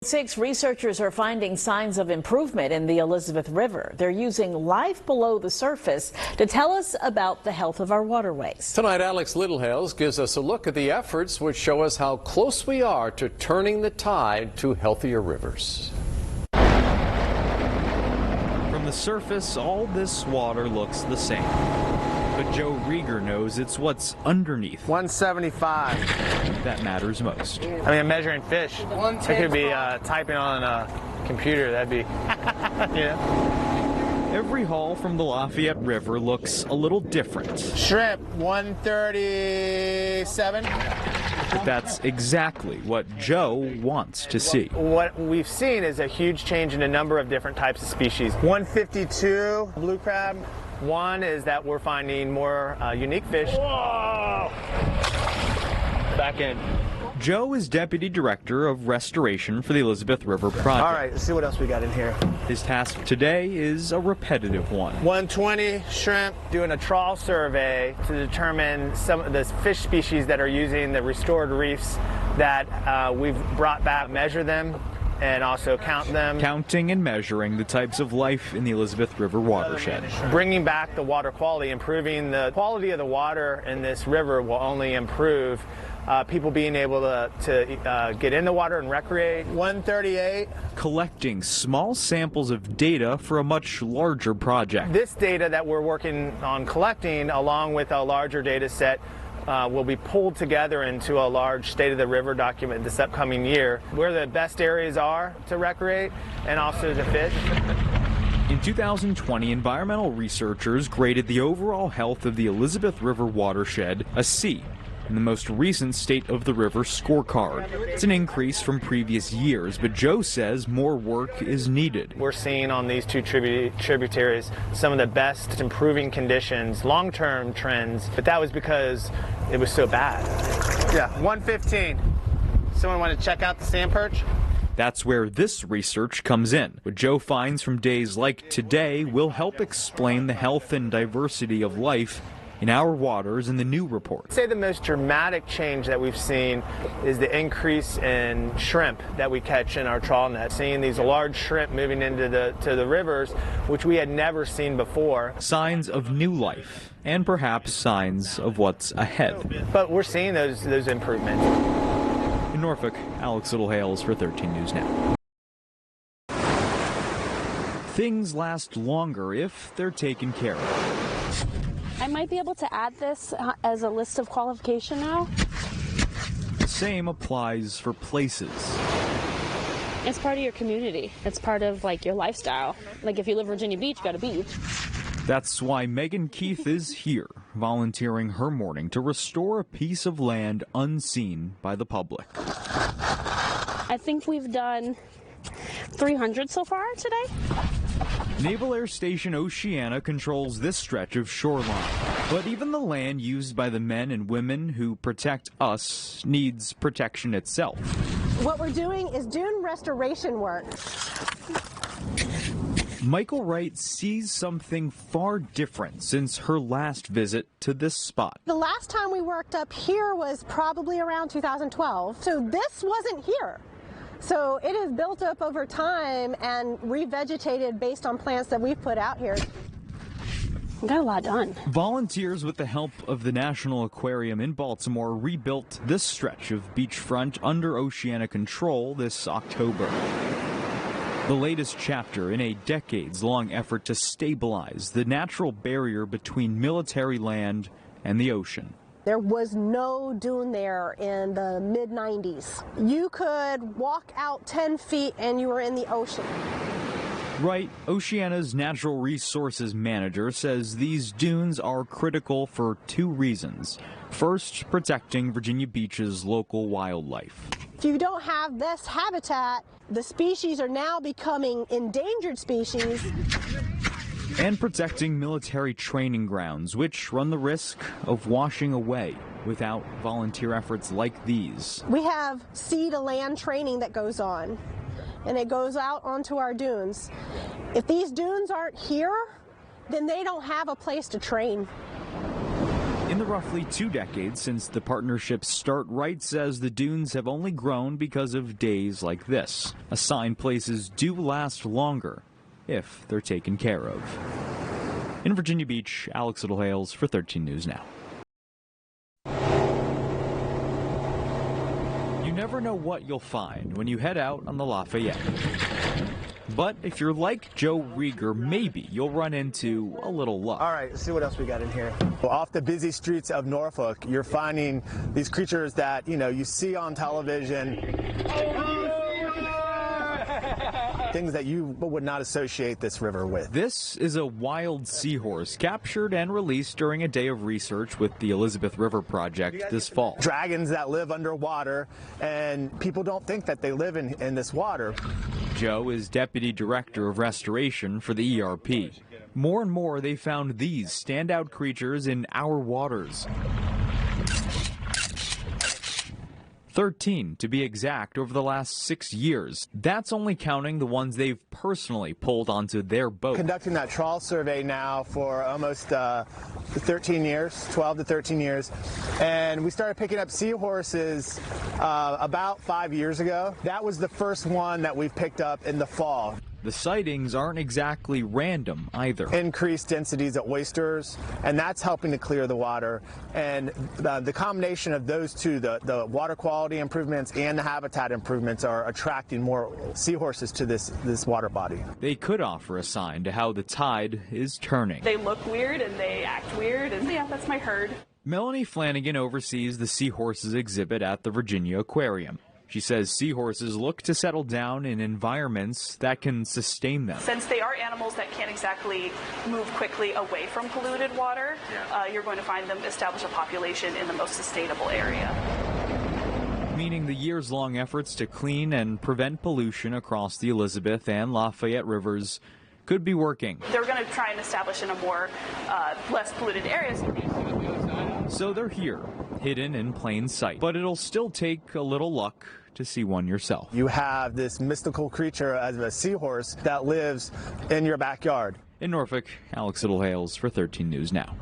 6 researchers are finding signs of improvement in the Elizabeth River. They're using life below the surface to tell us about the health of our waterways. Tonight, Alex Littlehales gives us a look at the efforts which show us how close we are to turning the tide to healthier rivers. From the surface, all this water looks the same. But Joe Rieger knows it's what's underneath 175 that matters most. I mean, I'm measuring fish. I could be typing on a computer. That'd be, you know. Every haul from the Lafayette River looks a little different. Shrimp, 137. But that's exactly what Joe wants to see. What we've seen is a huge change in a number of different types of species. 152 blue crab. One is that we're finding more unique fish. Whoa! Back in. Joe is Deputy Director of Restoration for the Elizabeth River Project. All right, let's see what else we got in here. His task today is a repetitive one. 120 shrimp, doing a trawl survey to determine some of the fish species that are using the restored reefs that we've brought back, measure them, and also count them. Counting and measuring the types of life in the Elizabeth River watershed. Bringing back the water quality, improving the quality of the water in this river will only improve people being able to get in the water and recreate. 138. Collecting small samples of data for a much larger project. This data that we're working on collecting, along with a larger data set, will be pulled together into a large State of the River document this upcoming year, where the best areas are to recreate and also to fish. In 2020, environmental researchers graded the overall health of the Elizabeth River watershed a C in the most recent State of the River scorecard. It's an increase from previous years, but Joe says more work is needed. We're seeing on these two tributaries some of the best improving conditions, long-term trends, but that was because it was so bad. Yeah, 115. Someone want to check out the sand perch? That's where this research comes in. What Joe finds from days like today will help explain the health and diversity of life in our waters in the new report. I'd say the most dramatic change that we've seen is the increase in shrimp that we catch in our trawl net. Seeing these large shrimp moving into the rivers, which we had never seen before. Signs of new life, and perhaps signs of what's ahead. But we're seeing those improvements. In Norfolk, Alex Littlehales for 13 News Now. Things last longer if they're taken care of. I might be able to add this as a list of qualification now. The same applies for places. It's part of your community. It's part of like your lifestyle. Like if you live Virginia Beach, you got a beach. That's why Megan Keith is here, volunteering her morning to restore a piece of land unseen by the public. I think we've done 300 so far today. Naval Air Station Oceana controls this stretch of shoreline. But even the land used by the men and women who protect us needs protection itself. What we're doing is dune restoration work. Michael Wright sees something far different since her last visit to this spot. The last time we worked up here was probably around 2012, so this wasn't here. So it has built up over time and revegetated based on plants that we've put out here. We got a lot done. Volunteers with the help of the National Aquarium in Baltimore rebuilt this stretch of beachfront under Oceana control this October. The latest chapter in a decades-long effort to stabilize the natural barrier between military land and the ocean. There was no dune there in the mid-90s. You could walk out 10 feet and you were in the ocean. Right, Oceana's natural resources manager says these dunes are critical for two reasons. First, protecting Virginia Beach's local wildlife. If you don't have this habitat, the species are now becoming endangered species. And protecting military training grounds, which run the risk of washing away without volunteer efforts like these. We have sea to land training that goes on, and it goes out onto our dunes. If these dunes aren't here, then they don't have a place to train. In In the roughly 2 decades since the partnership's start, Wright says the dunes have only grown because of days like this. A sign places do last longer if they're taken care of. In Virginia Beach, Alex Littlehales for 13 News Now. You never know what you'll find when you head out on the Lafayette. But if you're like Joe Rieger, maybe you'll run into a little luck. All right, let's see what else we got in here. Well, off the busy streets of Norfolk, you're finding these creatures that, you see on television. Things that you would not associate this river with. This is a wild seahorse captured and released during a day of research with the Elizabeth River Project this fall. Dragons that live underwater, and people don't think that they live in this water. Joe is Deputy Director of Restoration for the ERP. More and more, they found these standout creatures in our waters. 13 to be exact over the last 6 years. That's only counting the ones they've personally pulled onto their boat. Conducting that trawl survey now for almost 13 years, 12 to 13 years. And we started picking up seahorses about 5 years ago. That was the first one that we've picked up in the fall. The sightings aren't exactly random either. Increased densities of oysters, and that's helping to clear the water. And the combination of those two, the water quality improvements and the habitat improvements, are attracting more seahorses to this water body. They could offer a sign to how the tide is turning. They look weird and they act weird, and yeah, that's my herd. Melanie Flanagan oversees the seahorses exhibit at the Virginia Aquarium. She says seahorses look to settle down in environments that can sustain them. Since they are animals that can't exactly move quickly away from polluted water, you're going to find them establish a population in the most sustainable area. Meaning the years-long efforts to clean and prevent pollution across the Elizabeth and Lafayette rivers could be working. They're going to try and establish in a more less polluted areas. So they're here, hidden in plain sight. But it'll still take a little luck to see one yourself. You have this mystical creature as a seahorse that lives in your backyard. In Norfolk, Alex Littlehales for 13 News Now.